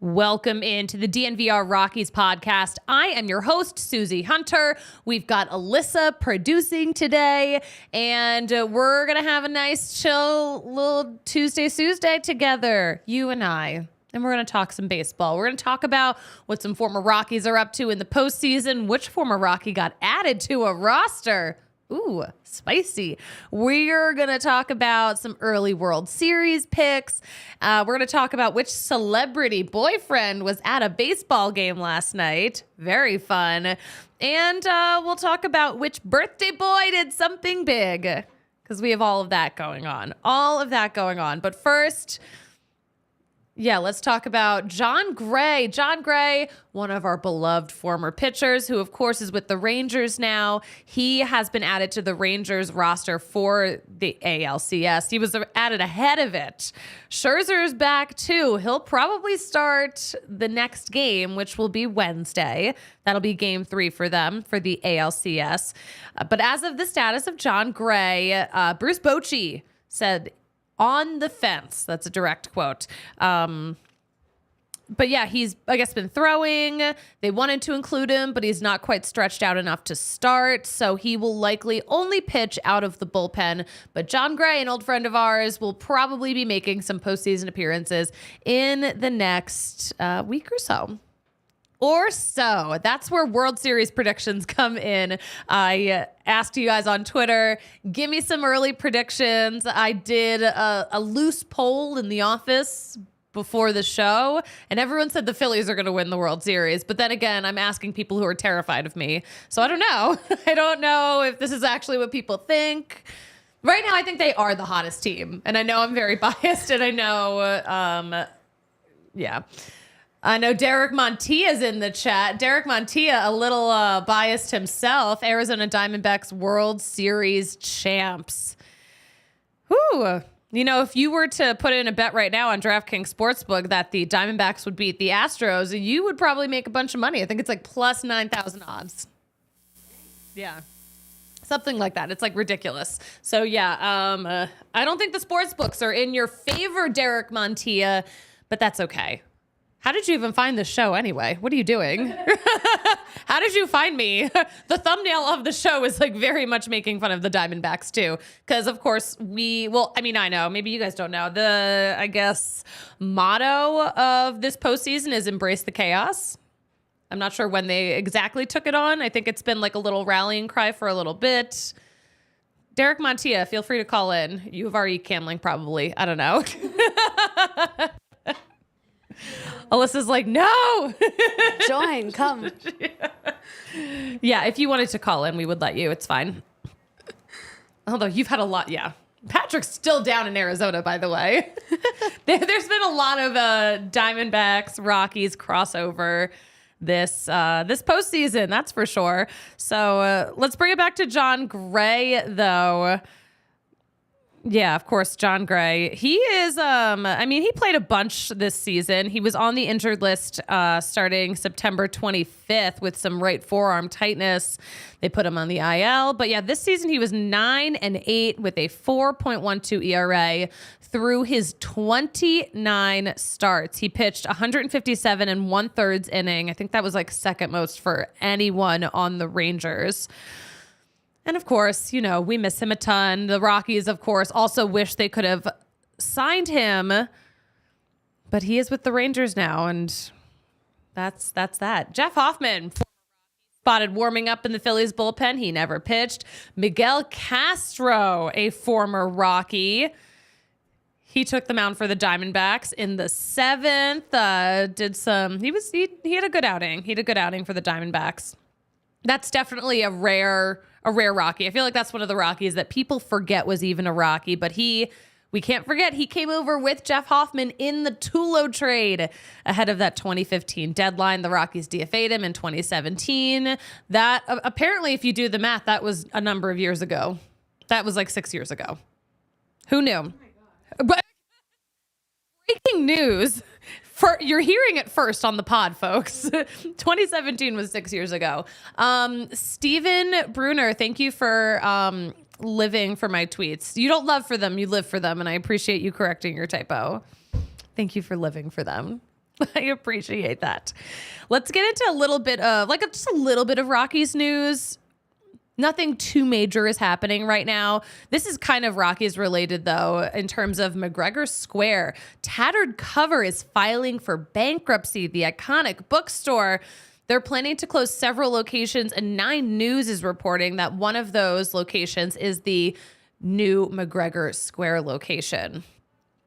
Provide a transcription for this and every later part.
Welcome into the DNVR Rockies Podcast. I am your host, Suzie Hunter. We've got Alyssa producing today, and we're going to have a nice, chill little Tuesday together, you and I. And we're going to talk some baseball. We're going to talk about what some former Rockies are up to in the postseason, which former Rocky got added to a roster. Ooh, spicy. We're going to talk about some early World Series picks. We're going to talk about which celebrity boyfriend was at a baseball game last night. Very fun. And we'll talk about which birthday boy did something big, because we have all of that going on. But first, let's talk about Jon Gray. Jon Gray, one of our beloved former pitchers, who of course is with the Rangers now. He has been added to the Rangers roster for the ALCS. He was added ahead of it. Scherzer's back too. He'll probably start the next game, which will be Wednesday. That'll be game 3 for them for the ALCS. But as of the status of Jon Gray, Bruce Bochy said, "On the fence." That's a direct quote. But yeah, he's, I guess, been throwing. They wanted to include him, but he's not quite stretched out enough to start. So he will likely only pitch out of the bullpen. But Jon Gray, an old friend of ours, will probably be making some postseason appearances in the next week or so. That's where World Series predictions come in. I asked you guys on Twitter, give me some early predictions. I did a loose poll in the office before the show, and everyone said the Phillies are going to win the World Series. But then again, I'm asking people who are terrified of me. So I don't know. I don't know if this is actually what people think. Right now, I think they are the hottest team. And I know I'm very biased, and I know, I know Derek Montilla's in the chat. Derek Montilla, a little biased himself. Arizona Diamondbacks World Series champs. Whew. You know, if you were to put in a bet right now on DraftKings Sportsbook that the Diamondbacks would beat the Astros, you would probably make a bunch of money. I think it's like plus 9,000 odds. Yeah. Something like that. It's like ridiculous. So yeah, I don't think the sportsbooks are in your favor, Derek Montilla, but that's okay. How did you even find this show anyway? What are you doing? How did you find me? The thumbnail of the show is like very much making fun of the Diamondbacks too. Because of course I know, maybe you guys don't know. The, I guess, motto of this postseason is embrace the chaos. I'm not sure when they exactly took it on. I think it's been like a little rallying cry for a little bit. Derek Montilla, feel free to call in. You have already gambling probably. I don't know. Alyssa's like, no. Join, come. Yeah, if you wanted to call in, we would let you. It's fine. Although you've had a lot, yeah. Patrick's still down in Arizona, by the way. There's been a lot of Diamondbacks, Rockies crossover this postseason, that's for sure. So let's bring it back to Jon Gray, though. Yeah, of course, Jon Gray. He is, he played a bunch this season. He was on the injured list starting September 25th with some right forearm tightness. They put him on the IL. But yeah, this season he was 9-8 with a 4.12 ERA through his 29 starts. He pitched 157 and 1/3 inning. I think that was like second most for anyone on the Rangers. And of course, you know, we miss him a ton. The Rockies, of course, also wish they could have signed him, but he is with the Rangers now, and that's that. Jeff Hoffman, spotted warming up in the Phillies bullpen. He never pitched. Miguel Castro, a former Rocky. He took the mound for the Diamondbacks in the 7th. He had a good outing. He had a good outing for the Diamondbacks. That's definitely a rare Rocky. I feel like that's one of the Rockies that people forget was even a Rocky, but he we can't forget he came over with Jeff Hoffman in the Tulo trade ahead of that 2015 deadline. The Rockies DFA'd him in 2017. That apparently, if you do the math, that was a number of years ago. That was like 6 years ago. Who knew? Oh my God. But breaking news. You're hearing it first on the pod, folks. 2017 was 6 years ago. Steven Bruner, thank you for living for my tweets. You don't love for them, you live for them, and I appreciate you correcting your typo. Thank you for living for them. I appreciate that. Let's get into a little bit of, just a little bit of Rockies news. Nothing too major is happening right now. This is kind of Rockies related, though, in terms of McGregor Square. Tattered Cover is filing for bankruptcy. The iconic bookstore, they're planning to close several locations, and 9 News is reporting that one of those locations is the new McGregor Square location.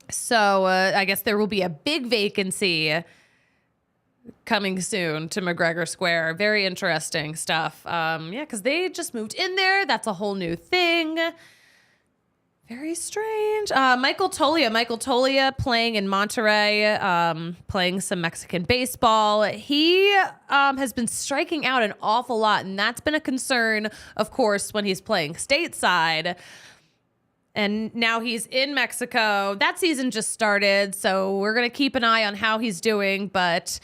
So I guess there will be a big vacancy coming soon to McGregor Square. Very interesting stuff. Because they just moved in there. That's a whole new thing. Very strange. Michael Tolia playing in Monterey, playing some Mexican baseball. He has been striking out an awful lot, and that's been a concern, of course, when he's playing stateside. And now he's in Mexico. That season just started, so we're going to keep an eye on how he's doing. But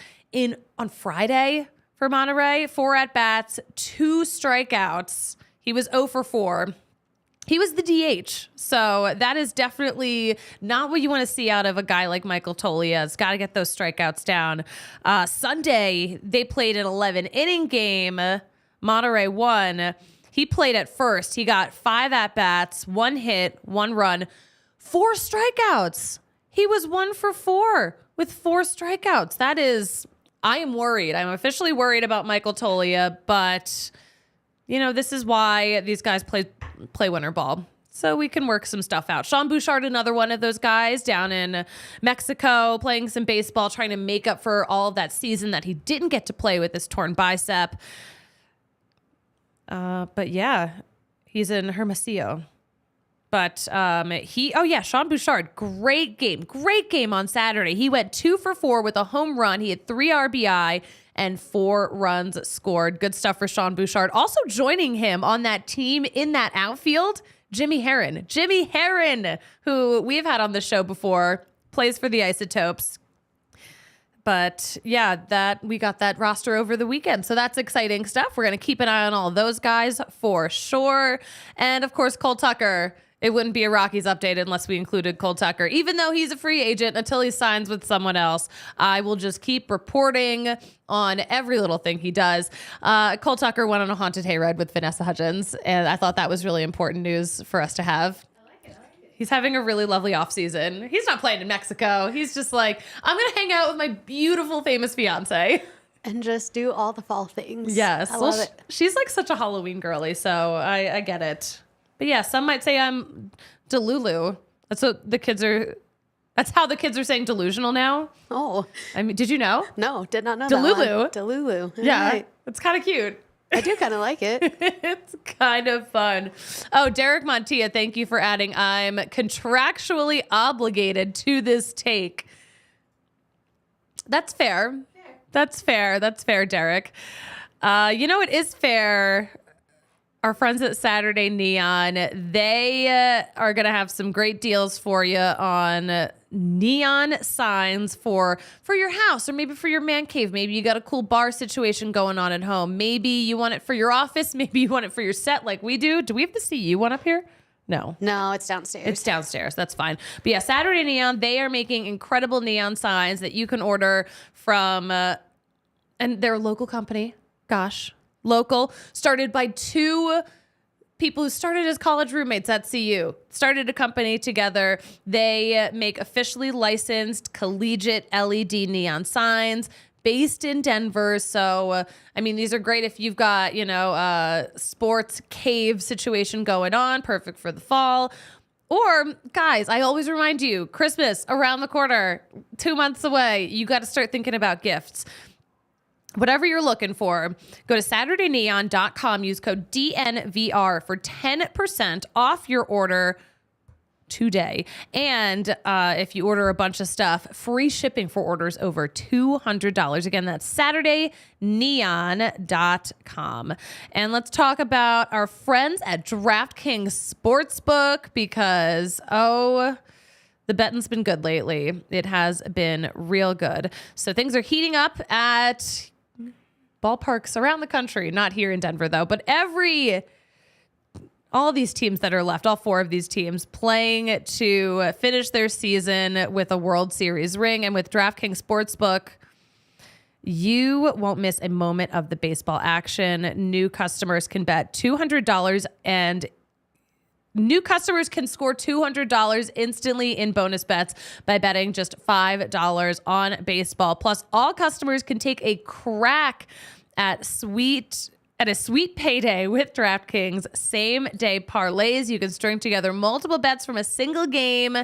on Friday for Monterey, 4 at-bats, 2 strikeouts. He was 0 for 4. He was the DH. So that is definitely not what you want to see out of a guy like Michael Tolia. It's got to get those strikeouts down. Sunday, they played an 11-inning game. Monterey won. He played at first. He got 5 at-bats, 1 hit, 1 run, 4 strikeouts. He was 1 for 4 with 4 strikeouts. That is, I am worried. I'm officially worried about Michael Tolia, but, this is why these guys play winter ball. So we can work some stuff out. Sean Bouchard, another one of those guys down in Mexico, playing some baseball, trying to make up for all of that season that he didn't get to play with his torn bicep. But yeah, he's in Hermosillo. But Sean Bouchard, great game on Saturday. He went 2 for 4 with a home run. He had 3 RBI and 4 runs scored. Good stuff for Sean Bouchard. Also joining him on that team in that outfield, Jimmy Herron, who we've had on the show before, plays for the Isotopes. But yeah, we got that roster over the weekend. So that's exciting stuff. We're going to keep an eye on all those guys for sure. And of course, Cole Tucker. It wouldn't be a Rockies update unless we included Cole Tucker. Even though he's a free agent until he signs with someone else, I will just keep reporting on every little thing he does. Cole Tucker went on a haunted hayride with Vanessa Hudgens, and I thought that was really important news for us to have. He's having a really lovely off season. He's not playing in Mexico. He's just like, I'm going to hang out with my beautiful, famous fiance. And just do all the fall things. Yes. I love it. She's like such a Halloween girly, so I get it. But yeah, some might say I'm Delulu. That's how the kids are saying delusional now. Oh. I mean, did you know? No, did not know Delulu. that one. Delulu. Yeah. Right. It's kind of cute. I do kind of like it. It's kind of fun. Oh, Derek Montilla, thank you for adding. I'm contractually obligated to this take. That's fair. That's fair, Derek. It is fair. Our friends at Saturday Neon, they are going to have some great deals for you on neon signs for your house or maybe for your man cave. Maybe you got a cool bar situation going on at home. Maybe you want it for your office. Maybe you want it for your set like we do. Do we have the CU one up here? No, it's downstairs. It's downstairs. That's fine. But yeah, Saturday Neon, they are making incredible neon signs that you can order from, and they're a local company. Gosh. Local, started by 2 people who started as college roommates at CU, started a company together. They make officially licensed collegiate LED neon signs based in Denver. So, these are great if you've got, a sports cave situation going on, perfect for the fall. Or, guys, I always remind you, Christmas around the corner, 2 months away, you got to start thinking about gifts. Whatever you're looking for, go to SaturdayNeon.com, use code DNVR for 10% off your order. today. And if you order a bunch of stuff, free shipping for orders over $200. Again, that's SaturdayNeon.com. And let's talk about our friends at DraftKings Sportsbook because, the betting's been good lately. It has been real good. So things are heating up at ballparks around the country, not here in Denver though, but all these teams that are left, all four of these teams playing to finish their season with a World Series ring. And with DraftKings Sportsbook, you won't miss a moment of the baseball action. New customers can bet $200 and new customers can score $200 instantly in bonus bets by betting just $5 on baseball. Plus, all customers can take a crack at a sweet payday with DraftKings same-day parlays. You can string together multiple bets from a single game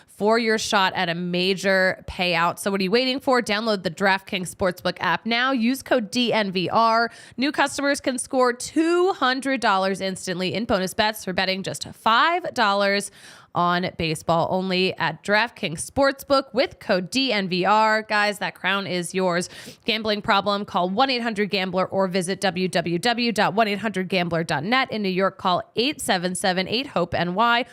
for your shot at a major payout. So what are you waiting for? Download the DraftKings Sportsbook app now. Use code DNVR. New customers can score $200 instantly in bonus bets for betting just $5 on baseball, only at DraftKings Sportsbook with code DNVR. Guys, that crown is yours. Gambling problem? Call 1-800-GAMBLER or visit www.1800gambler.net. In New York, call 877-8-HOPE-NY.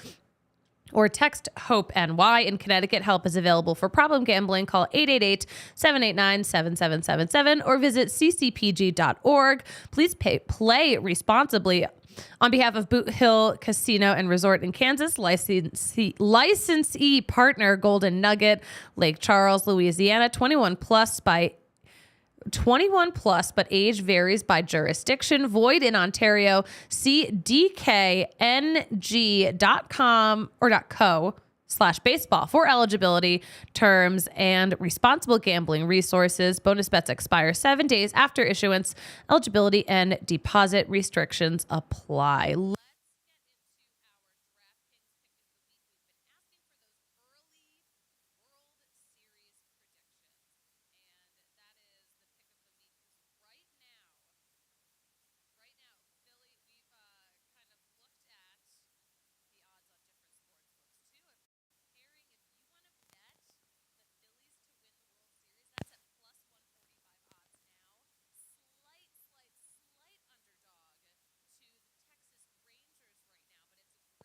Or text HOPE-NY. In Connecticut, help is available for problem gambling. Call 888-789-7777 or visit ccpg.org. Please play responsibly. On behalf of Boot Hill Casino and Resort in Kansas, licensee partner Golden Nugget, Lake Charles, Louisiana, 21 plus, but age varies by jurisdiction. Void in Ontario. See dkng.com or .co/baseball for eligibility, terms, and responsible gambling resources. Bonus bets expire 7 days after issuance. Eligibility and deposit restrictions apply.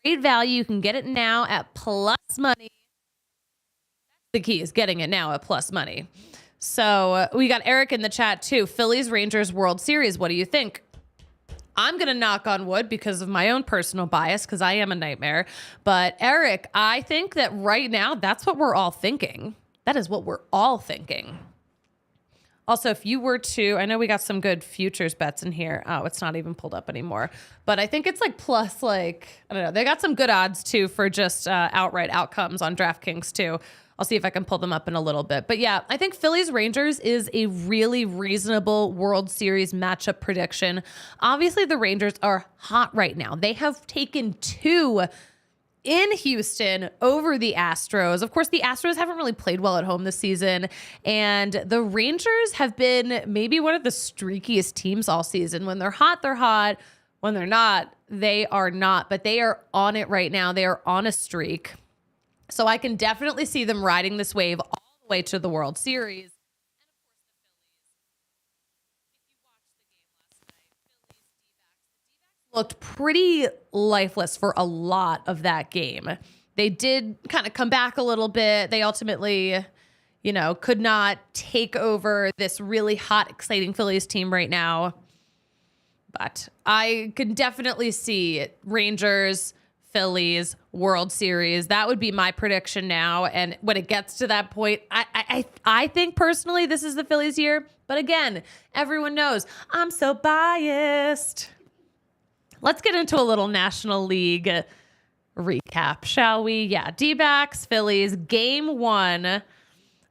Great value. You can get it now at plus money. The key is getting it now at plus money. So we got Eric in the chat too. Phillies Rangers World Series. What do you think? I'm going to knock on wood because of my own personal bias because I am a nightmare. But Eric, I think that right now that's what we're all thinking. That is what we're all thinking. Also, if you were to, I know we got some good futures bets in here. Oh, it's not even pulled up anymore. But I think it's like plus I don't know. They got some good odds too for just outright outcomes on DraftKings too. I'll see if I can pull them up in a little bit. But yeah, I think Phillies Rangers is a really reasonable World Series matchup prediction. Obviously, the Rangers are hot right now. They have taken 2 in Houston over the Astros. Of course, the Astros haven't really played well at home this season, and the Rangers have been maybe one of the streakiest teams all season. When they're hot, they're hot. When they're not, they are not, but they are on it right now. They are on a streak. So I can definitely see them riding this wave all the way to the World Series. Looked pretty lifeless for a lot of that game. They did kind of come back a little bit. They ultimately, could not take over this really hot, exciting Phillies team right now. But I can definitely see Rangers, Phillies, World Series. That would be my prediction now. And when it gets to that point, I think personally this is the Phillies year. But again, everyone knows I'm so biased. Let's get into a little National League recap, shall we? Yeah, D-backs, Phillies, Game 1,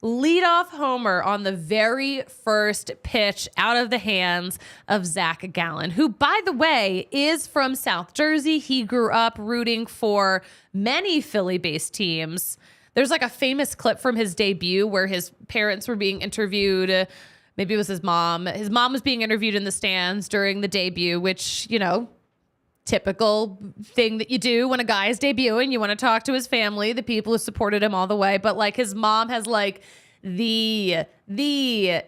leadoff homer on the very first pitch out of the hands of Zac Gallen, who, by the way, is from South Jersey. He grew up rooting for many Philly-based teams. There's like a famous clip from his debut where his parents were being interviewed. Maybe it was his mom. His mom was being interviewed in the stands during the debut, which, typical thing that you do when a guy is debuting. You want to talk to his family, the people who supported him all the way. But like his mom has like the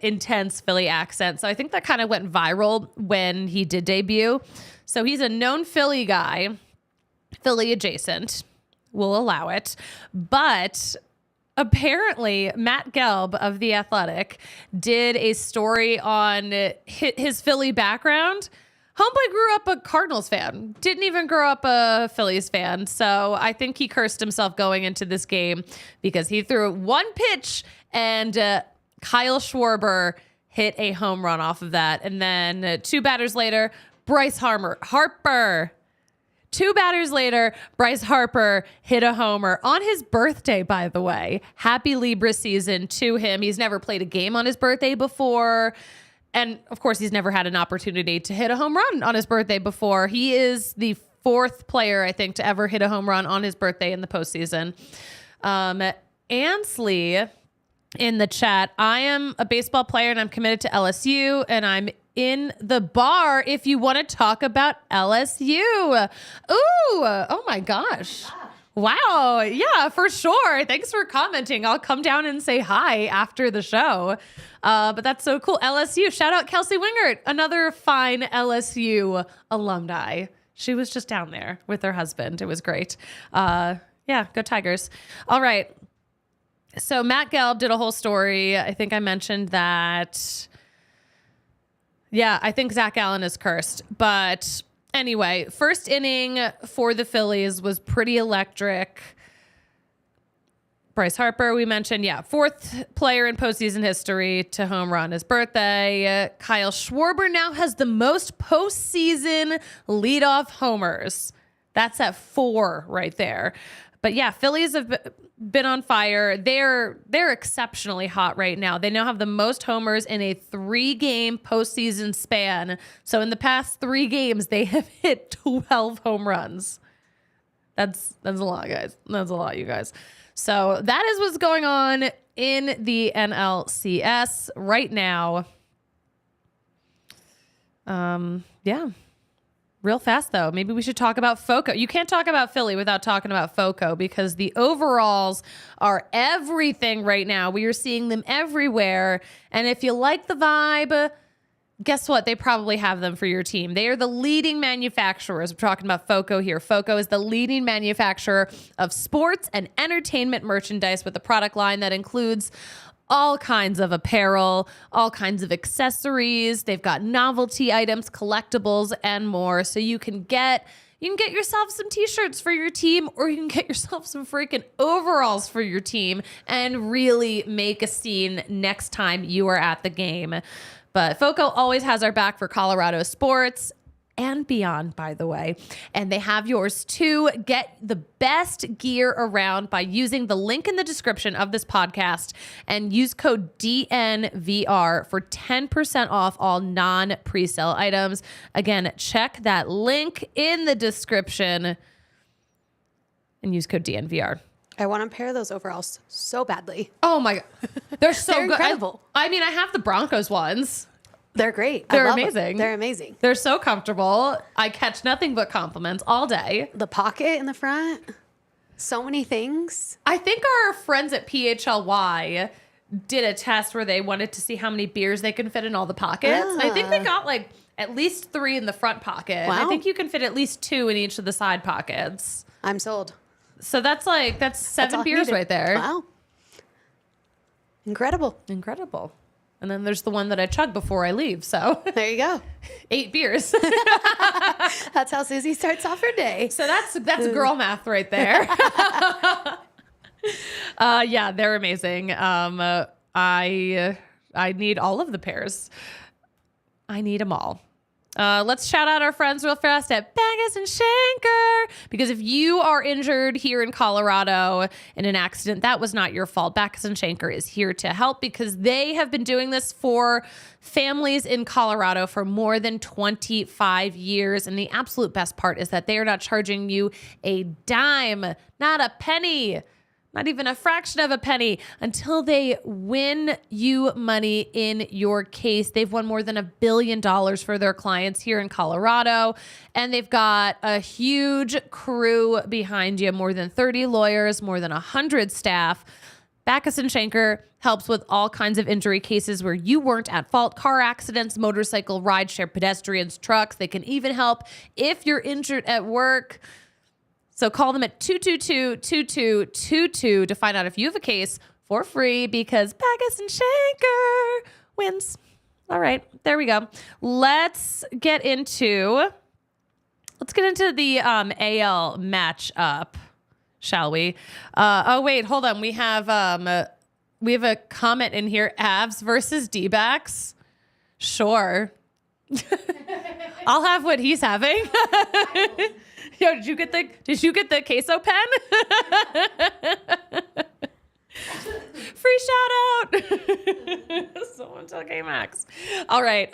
intense Philly accent. So I think that kind of went viral when he did debut. So he's a known Philly guy, Philly adjacent. We'll allow it. But apparently Matt Gelb of The Athletic did a story on his Philly background. Homeboy grew up a Cardinals fan, didn't even grow up a Phillies fan. So I think he cursed himself going into this game because he threw one pitch and Kyle Schwarber hit a home run off of that. And then 2 batters later, Bryce Harper. 2 batters later, Bryce Harper hit a homer on his birthday, by the way. Happy Libra season to him. He's never played a game on his birthday before. And of course, he's never had an opportunity to hit a home run on his birthday before. He is the 4th player, I think, to ever hit a home run on his birthday in the postseason. Ansley in the chat, I am a baseball player and I'm committed to LSU and I'm in the bar if you want to talk about LSU. Ooh, oh my gosh. Wow. Yeah, for sure. Thanks for commenting. I'll come down and say hi after the show. But that's so cool. LSU. Shout out Kelsey Wingert, another fine LSU alumni. She was just down there with her husband. It was great. Yeah, go Tigers. All right. So Matt Gelb did a whole story. I think I mentioned that. Yeah, I think Zac Gallen is cursed. But anyway, first inning for the Phillies was pretty electric. Bryce Harper, we mentioned, 4th player in postseason history to home run his birthday. Kyle Schwarber now has the most postseason leadoff homers. That's at 4 right there. But yeah, Phillies have been on fire. They're exceptionally hot right now. They now have the most homers in a 3-game postseason span. So in the past 3 games, they have hit 12 home runs. That's a lot, guys. That's a lot, you guys. So that is what's going on in the NLCS right now. Yeah. Real fast, though. Maybe we should talk about FOCO. You can't talk about Philly without talking about FOCO because the overalls are everything right now. We are seeing them everywhere. And if you like the vibe, guess what? They probably have them for your team. They are the leading manufacturers. We're talking about FOCO here. FOCO is the leading manufacturer of sports and entertainment merchandise with a product line that includes all kinds of apparel, all kinds of accessories. They've got novelty items, collectibles, and more. So you can get yourself some t-shirts for your team, or you can get yourself some freaking overalls for your team and really make a scene next time you are at the game. But FOCO always has our back for Colorado sports and beyond, by the way. And they have yours too. Get the best gear around by using the link in the description of this podcast and use code DNVR for 10% off all non-presale items. Again, check that link in the description and use code DNVR. I want a pair of those overalls so badly. Oh my God. They're so They're good. incredible. I mean, I have the Broncos ones. They're great. They're I love amazing. them. They're amazing. They're so comfortable. I catch nothing but compliments all day. The pocket in the front. So many things. I think our friends at PHLY did a test where they wanted to see how many beers they can fit in all the pockets. And I think they got like at least 3 in the front pocket. Wow. I think you can fit at least 2 in each of the side pockets. I'm sold. So that's 7 all beers needed. right there. Wow. Incredible. Incredible. And then there's the one that I chug before I leave. So There you go. 8 beers. That's how Susie starts off her day. So that's girl math right there. Yeah, they're amazing. I need all of the pairs. I need them all. Let's shout out our friends real fast at Backus and Schenker, because if you are injured here in Colorado in an accident, that was not your fault. Backus and Schenker is here to help because they have been doing this for families in Colorado for more than 25 years. And the absolute best part is that they are not charging you a dime, not a penny not even a fraction of a penny, until they win you money in your case. They've won more than $1 billion for their clients here in Colorado, and they've got a huge crew behind you, more than 30 lawyers, more than 100 staff. Backus and Schenker helps with all kinds of injury cases where you weren't at fault: car accidents, motorcycle, rideshare, pedestrians, trucks. They can even help if you're injured at work. So call them at 222-2222 to find out if you have a case for free, because Backus and Schenker wins. All right, there we go. Let's get into the AL matchup, shall we? Oh wait, hold on. We have a comment in here: Avs versus D-backs. Sure. I'll have what he's having. Yo, did you get the queso pen? Free shout out. Someone tell K-Max. All right.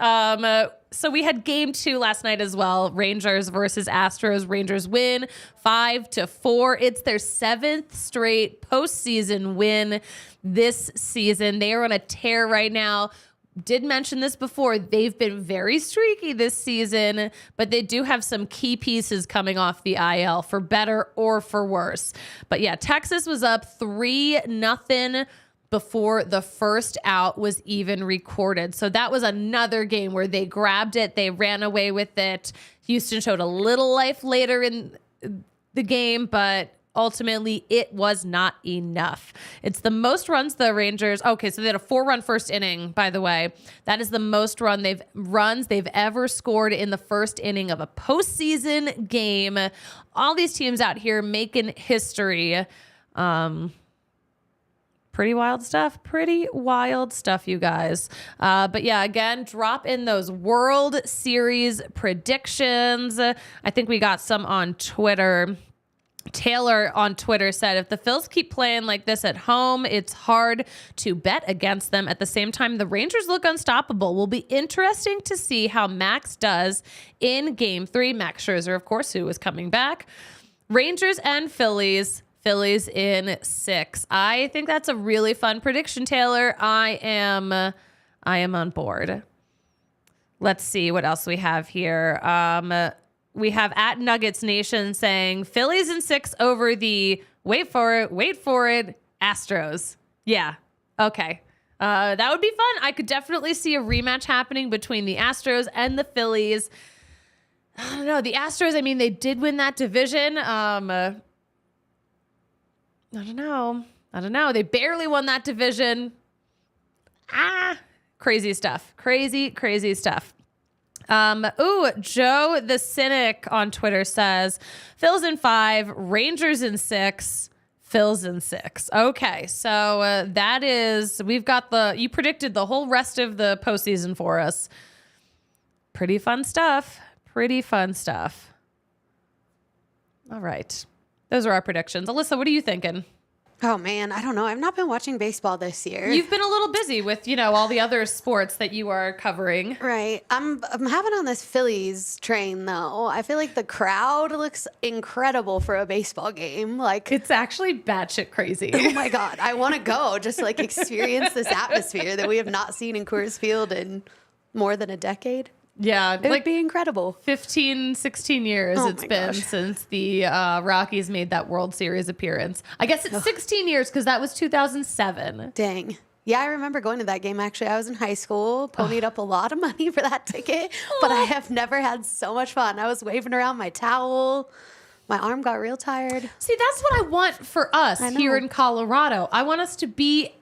So we had game 2 last night as well. Rangers versus Astros. Rangers win 5-4. It's their 7th straight postseason win this season. They are on a tear right now. Did mention this before. They've been very streaky this season, but they do have some key pieces coming off the IL, for better or for worse. But yeah, Texas was up 3-0 before the first out was even recorded. So that was another game where they grabbed it. They ran away with it. Houston showed a little life later in the game, but ultimately it was not enough. It's the most runs the Rangers. Okay, so they had a 4-run first inning, by the way. That is the most runs they've ever scored in the first inning of a postseason game. All these teams out here making history. Pretty wild stuff, you guys. But yeah, again, drop in those World Series predictions. I think we got some on Twitter. Taylor on Twitter said, if the Phils keep playing like this at home, it's hard to bet against them. At the same time, the Rangers look unstoppable. Will be interesting to see how Max does in game 3. Max Scherzer, of course, who is coming back. Rangers and Phillies. Phillies in 6. I think that's a really fun prediction, Taylor. I am on board. Let's see what else we have here. We have at Nuggets Nation saying Phillies in 6 over the, wait for it, Astros. Yeah. Okay. That would be fun. I could definitely see a rematch happening between the Astros and the Phillies. I don't know. The Astros, I mean, they did win that division. I don't know. They barely won that division. Crazy stuff. Crazy stuff. Joe the Cynic on Twitter says Phils in 5, Rangers in 6, Phils in 6. Okay, so that is, we've got you predicted the whole rest of the postseason for us. Pretty fun stuff. All right. Those are our predictions. Alyssa, what are you thinking? Oh man, I don't know. I've not been watching baseball this year. You've been a little busy with, all the other sports that you are covering. Right. I'm having on this Phillies train though. I feel like the crowd looks incredible for a baseball game. Like, it's actually batshit crazy. Oh my God. I want to go just like experience this atmosphere that we have not seen in Coors Field in more than a decade. Yeah, it would be incredible. 15, 16 years it's been since the Rockies made that World Series appearance. I guess it's 16 years because that was 2007. Dang. Yeah, I remember going to that game. Actually, I was in high school, ponied up a lot of money for that ticket, but I have never had so much fun. I was waving around my towel. My arm got real tired. See, that's what I want for us here in Colorado. I want us to be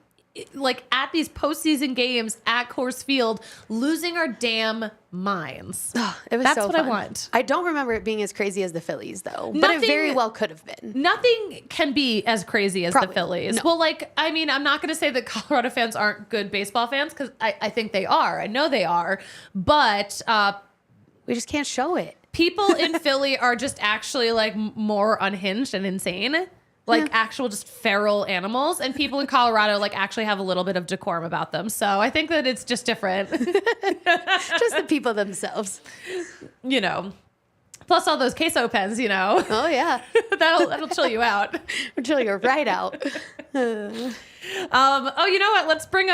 like at these postseason games at Coors Field, losing our damn minds. It was That's so what fun. I want. I don't remember it being as crazy as the Phillies, though. But it very well could have been. Nothing can be as crazy as the Phillies. No. Well, I'm not going to say that Colorado fans aren't good baseball fans, because I think they are. I know they are. But we just can't show it. People in Philly are just actually like more unhinged and insane. Like actual just feral animals, and people in Colorado like actually have a little bit of decorum about them. So I think that it's just different. Just the people themselves. But Plus all those queso pens, you know. Oh yeah. that'll chill you out. It'll chill you right out. Oh, you know what? Let's bring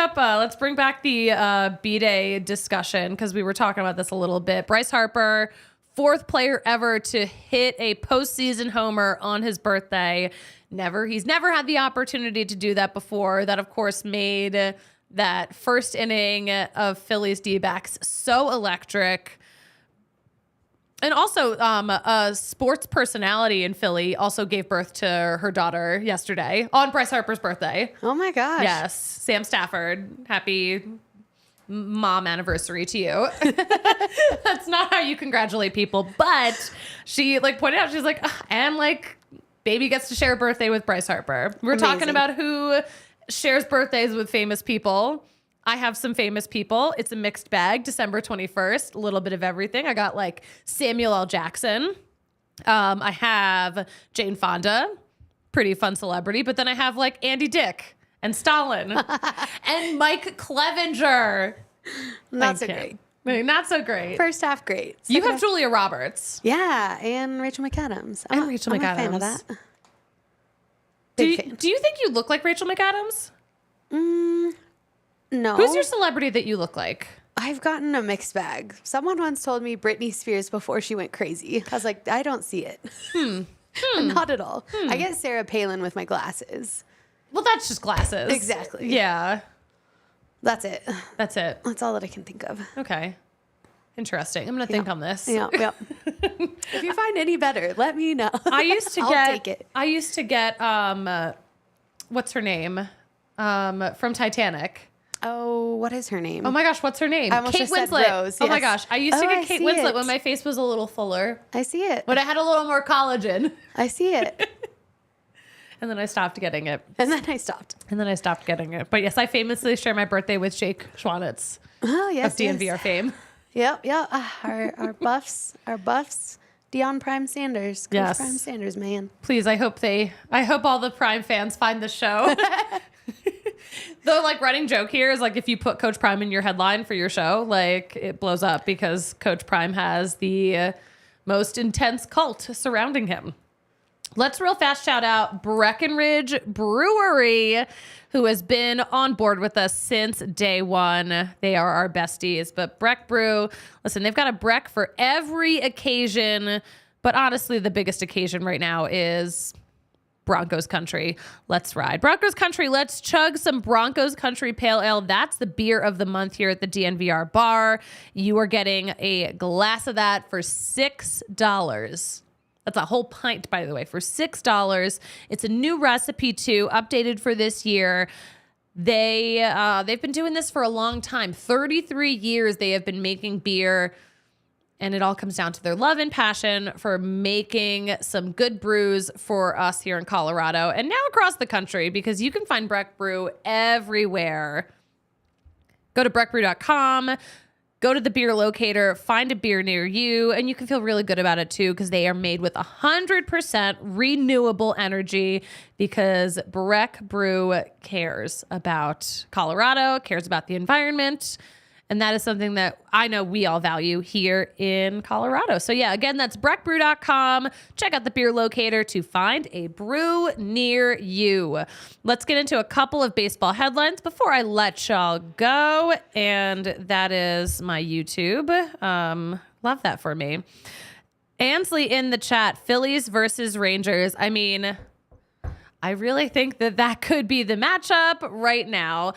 back the B-Day discussion because we were talking about this a little bit. Bryce Harper, 4th player ever to hit a postseason homer on his birthday. He's never had the opportunity to do that before. That, of course, made that first inning of Phillies D-backs so electric. And also, a sports personality in Philly also gave birth to her daughter yesterday on Bryce Harper's birthday. Oh my gosh. Yes, Sam Stafford. Happy mom anniversary to you. That's not how you congratulate people, but she pointed out, she's like, and baby gets to share a birthday with Bryce Harper. We're talking about who shares birthdays with famous people. I have some famous people. It's a mixed bag. December 21st, a little bit of everything. I got Samuel L. Jackson. I have Jane Fonda, pretty fun celebrity. But then I have Andy Dick and Stalin and Mike Clevenger. Not so great. Not so great. First half, great. You have Julia Roberts. Yeah, and Rachel McAdams. And I'm Rachel a McAdams. fan of that. Do Big fan. you think you look like Rachel McAdams? No. Who's your celebrity that you look like? I've gotten a mixed bag. Someone once told me Britney Spears before she went crazy. I was like, I don't see it. Not at all. I get Sarah Palin with my glasses. Well, that's just glasses. Exactly. Yeah. That's it. That's it. That's all that I can think of. Okay. Interesting. I'm going to think on this. Yeah. If you find any better, let me know. I used to I'll take it. I used to get what's her name? From Titanic. Oh, what is her name? Oh my gosh, what's her name? I almost Kate just said Winslet. Rose, Oh my yes. gosh, I used to get Kate see Winslet it. when my face was a little fuller. I see it. When I had a little more collagen. I see it. And then I stopped getting it. And then I stopped. Getting it. But yes, I famously share my birthday with Jake Schwanitz Oh, yes. of DNVR fame. Yep. Our buffs. Deion Prime Sanders. Coach Yes. Prime Sanders, man. Please, I hope all the Prime fans find the show. The running joke here is if you put Coach Prime in your headline for your show, it blows up because Coach Prime has the most intense cult surrounding him. Let's real fast shout out Breckenridge Brewery, who has been on board with us since day one. They are our besties. But Breck Brew, listen, they've got a Breck for every occasion. But honestly, the biggest occasion right now is Broncos Country. Let's ride. Broncos Country, let's chug some Broncos Country Pale Ale. That's the beer of the month here at the DNVR bar. You are getting a glass of that for $6. That's a whole pint, by the way, for $6. It's a new recipe too, updated for this year. They've been doing this for a long time. 33 years they have been making beer. And it all comes down to their love and passion for making some good brews for us here in Colorado and now across the country, because you can find Breck Brew everywhere. Go to breckbrew.com, go to the beer locator, find a beer near you, and you can feel really good about it too, because they are made with 100% renewable energy, because Breck Brew cares about Colorado, cares about the environment. And that is something that I know we all value here in Colorado. So yeah, again, that's breckbrew.com. Check out the beer locator to find a brew near you. Let's get into a couple of baseball headlines before I let y'all go. And that is my YouTube. Love that for me. Ansley in the chat, Phillies versus Rangers. I mean, I really think that could be the matchup right now.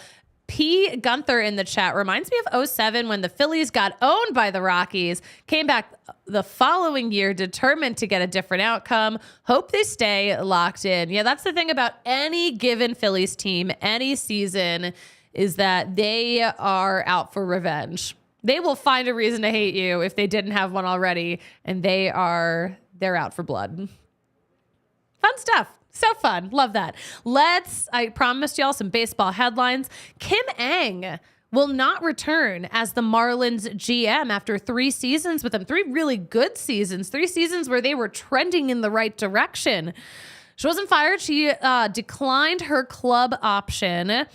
P. Gunther in the chat reminds me of 2007 when the Phillies got owned by the Rockies, came back the following year determined to get a different outcome. Hope they stay locked in. Yeah, that's the thing about any given Phillies team, any season, is that they are out for revenge. They will find a reason to hate you if they didn't have one already, and they're out for blood. Fun stuff. So fun. Love that. I promised y'all some baseball headlines. Kim Ng will not return as the Marlins GM after 3 seasons with them. 3 really good seasons. 3 seasons where they were trending in the right direction. She wasn't fired. She declined her club option.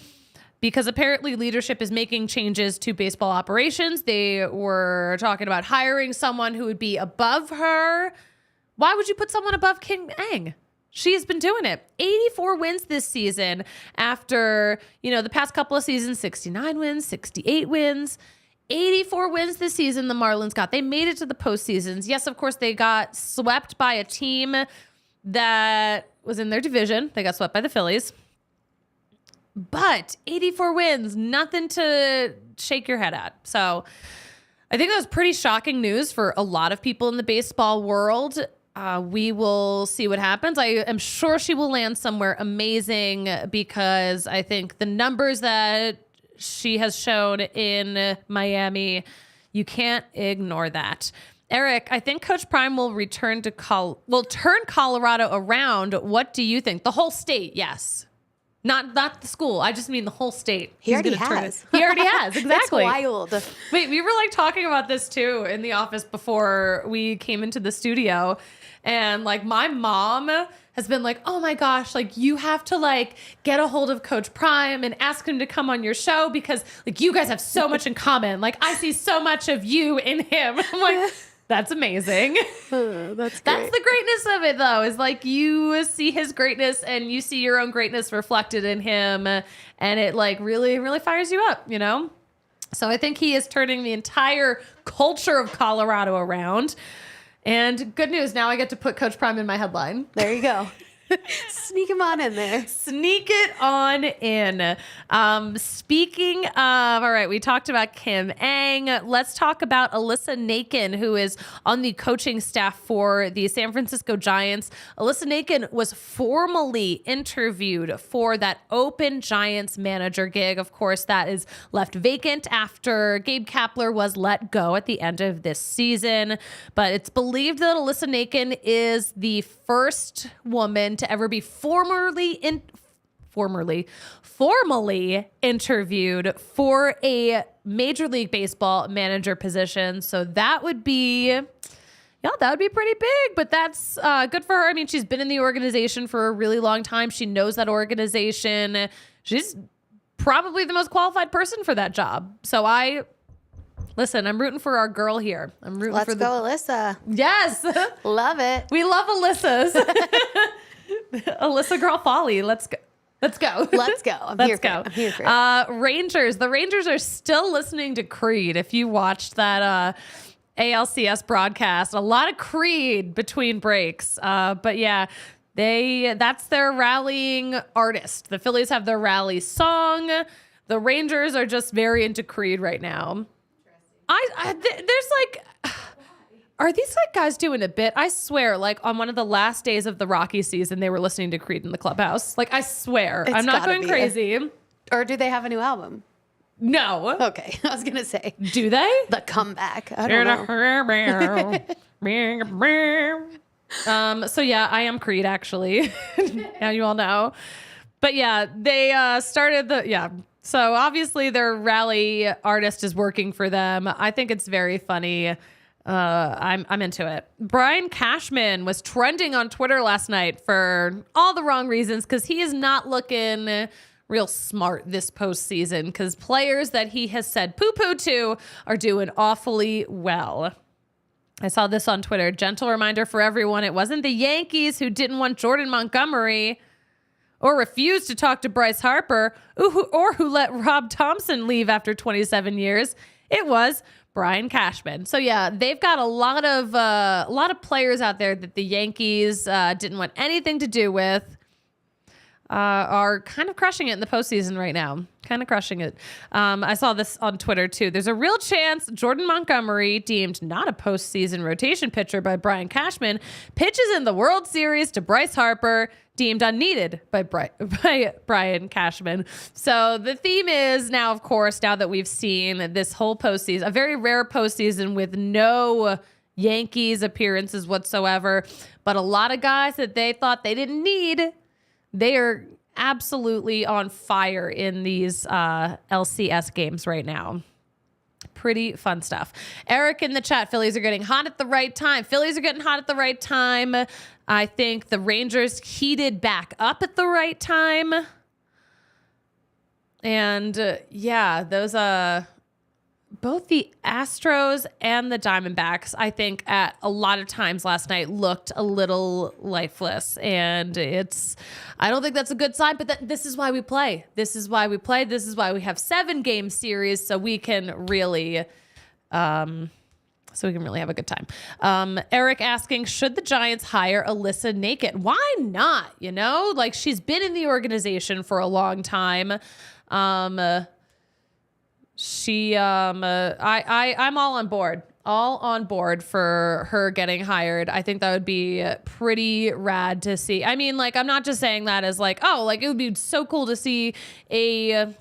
because apparently leadership is making changes to baseball operations. They were talking about hiring someone who would be above her. Why would you put someone above Kim Ng? She's been doing it. 84 wins this season after, the past couple of seasons, 69 wins, 68 wins. 84 wins this season the Marlins got. They made it to the postseasons. Yes, of course, they got swept by a team that was in their division. They got swept by the Phillies. But 84 wins, nothing to shake your head at. So I think that was pretty shocking news for a lot of people in the baseball world. We will see what happens. I am sure she will land somewhere amazing because I think the numbers that she has shown in Miami, you can't ignore that. Eric, I think Coach Prime will return to turn Colorado around. What do you think? The whole state, yes. Not the school. I just mean the whole state. He already has. He already has, exactly. It's wild. Wait, we were talking about this too in the office before we came into the studio. And my mom has been oh my gosh, you have to get a hold of Coach Prime and ask him to come on your show because you guys have so much in common. I see so much of you in him. I'm that's amazing. That's great. That's the greatness of it, though, is you see his greatness and you see your own greatness reflected in him. And it really, really fires you up, So I think he is turning the entire culture of Colorado around. And good news, now I get to put Coach Prime in my headline. There you go. Sneak him on in there. Sneak it on in. Speaking of, all right, we talked about Kim Ng. Let's talk about Alyssa Naken, who is on the coaching staff for the San Francisco Giants. Alyssa Naken was formally interviewed for that open Giants manager gig. Of course, that is left vacant after Gabe Kapler was let go at the end of this season. But it's believed that Alyssa Naken is the first woman to ever be formally interviewed for a Major League Baseball manager position. So that would be, that would be pretty big, but that's good for her. I mean, she's been in the organization for a really long time. She knows that organization. She's probably the most qualified person for that job. So I'm rooting for our girl here. I'm rooting Let's for go, Alyssa. Yes. Love it. We love Alyssa's. Alyssa Girl Folly. Let's go. Let's go. I'm here for it. Rangers. The Rangers are still listening to Creed. If you watched that ALCS broadcast, a lot of Creed between breaks. But yeah, that's their rallying artist. The Phillies have their rally song. The Rangers are just very into Creed right now. Are these guys doing a bit? I swear, on one of the last days of the Rockies season, they were listening to Creed in the clubhouse. I swear. I'm not going crazy. Or do they have a new album? No. Okay. I was going to say. Do they? The Comeback. I don't know. So yeah, I am Creed actually. Now you all know. But yeah, they started So obviously their rally artist is working for them. I think it's very funny. I'm into it. Brian Cashman was trending on Twitter last night for all the wrong reasons because he is not looking real smart this postseason because players that he has said poo-poo to are doing awfully well. I saw this on Twitter. Gentle reminder for everyone. It wasn't the Yankees who didn't want Jordan Montgomery or refused to talk to Bryce Harper or who let Rob Thompson leave after 27 years. It was Brian Cashman. So yeah, they've got a lot of players out there that the Yankees didn't want anything to do with. Are kind of crushing it in the postseason right now. Kind of crushing it. I saw this on Twitter too. There's a real chance Jordan Montgomery, deemed not a postseason rotation pitcher by Brian Cashman, pitches in the World Series to Bryce Harper, deemed unneeded by Brian Cashman. So the theme is now, of course, now that we've seen this whole postseason, a very rare postseason with no Yankees appearances whatsoever, but a lot of guys that they thought they didn't need, they are absolutely on fire in these LCS games right now. Pretty fun stuff. Eric in the chat, Phillies are getting hot at the right time. Phillies are getting hot at the right time. I think the Rangers heated back up at the right time. And yeah, those both the Astros and the Diamondbacks, I think at a lot of times last night looked a little lifeless. And I don't think that's a good sign, but this is why we play. This is why we play. This is why we have 7-game series, so we can really have a good time. Eric asking, should the Giants hire Alyssa Naked? Why not? You know, like, she's been in the organization for a long time. I'm all on board. All on board for her getting hired. I think that would be pretty rad to see. I mean, like, I'm not just saying that as like, oh, like, it would be so cool to see a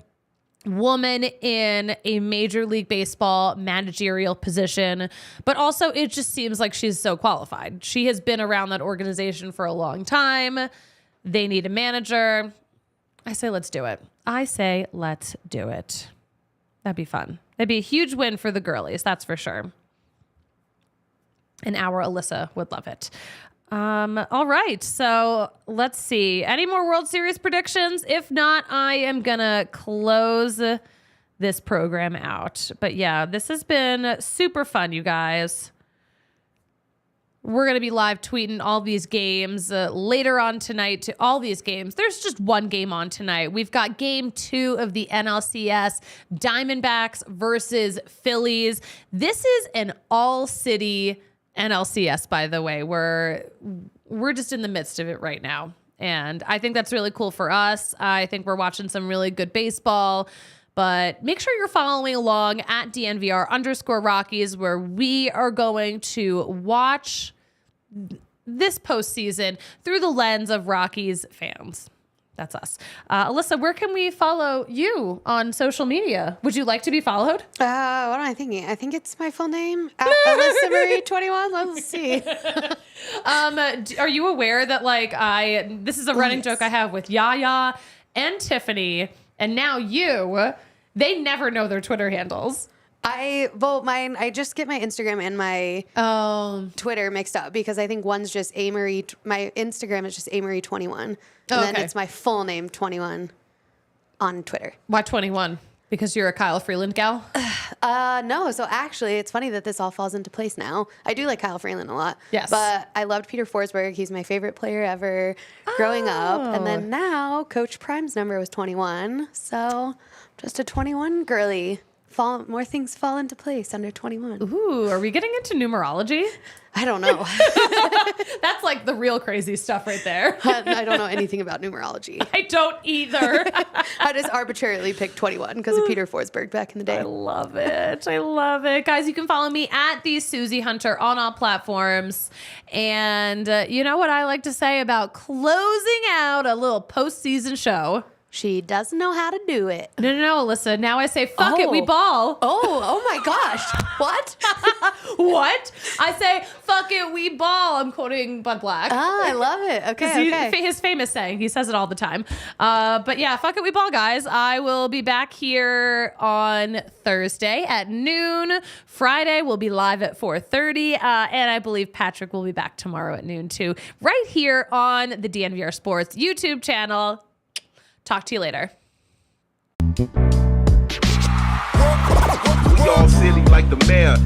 woman in a Major League Baseball managerial position, but also it just seems like she's so qualified. She has been around that organization for a long time. They need a manager. I say let's do it. That'd be fun. That'd be a huge win for the girlies, that's for sure. And our Alyssa would love it. All right, so let's see. Any more World Series predictions? If not, I am gonna close this program out. But yeah, this has been super fun, you guys. We're going to be live tweeting all these games later on tonight to all these games. There's just one game on tonight. We've got game 2 of the NLCS, Diamondbacks versus Phillies. This is an all-city NLCS, by the way. We're just in the midst of it right now. And I think that's really cool for us. I think we're watching some really good baseball. But make sure you're following along at DNVR_Rockies, where we are going to watch this postseason through the lens of Rockies fans. That's us. Alyssa, where can we follow you on social media? Would you like to be followed? What am I thinking? I think it's my full name. Alyssa Marie 21. Let's see. Are you aware that this is a running joke I have with Yaya and Tiffany, and now you, they never know their Twitter handles. I just get my Instagram and my Twitter mixed up because I think one's just Amarie. My Instagram is just Amarie21. And then it's my full name, 21, on Twitter. Why 21? Because you're a Kyle Freeland gal? No. So actually, it's funny that this all falls into place now. I do like Kyle Freeland a lot. Yes. But I loved Peter Forsberg. He's my favorite player ever growing up. And then now Coach Prime's number was 21. So just a 21 girly. More things fall into place under 21. Ooh, are we getting into numerology? I don't know. That's like the real crazy stuff right there. I don't know anything about numerology. I don't either. I just arbitrarily picked 21 because of Peter Forsberg back in the day. I love it. I love it. Guys, you can follow me at the Suzie Hunter on all platforms. And you know what I like to say about closing out a little postseason show? She doesn't know how to do it. No, Alyssa. Now I say, fuck it, we ball. Oh my gosh. What? What? I say, fuck it, we ball. I'm quoting Bud Black. I love it. Okay. His famous saying. He says it all the time. But yeah, fuck it, we ball, guys. I will be back here on Thursday at noon. Friday, we'll be live at 4:30. And I believe Patrick will be back tomorrow at noon too. Right here on the DNVR Sports YouTube channel. Talk to you later. We all silly like the mayor.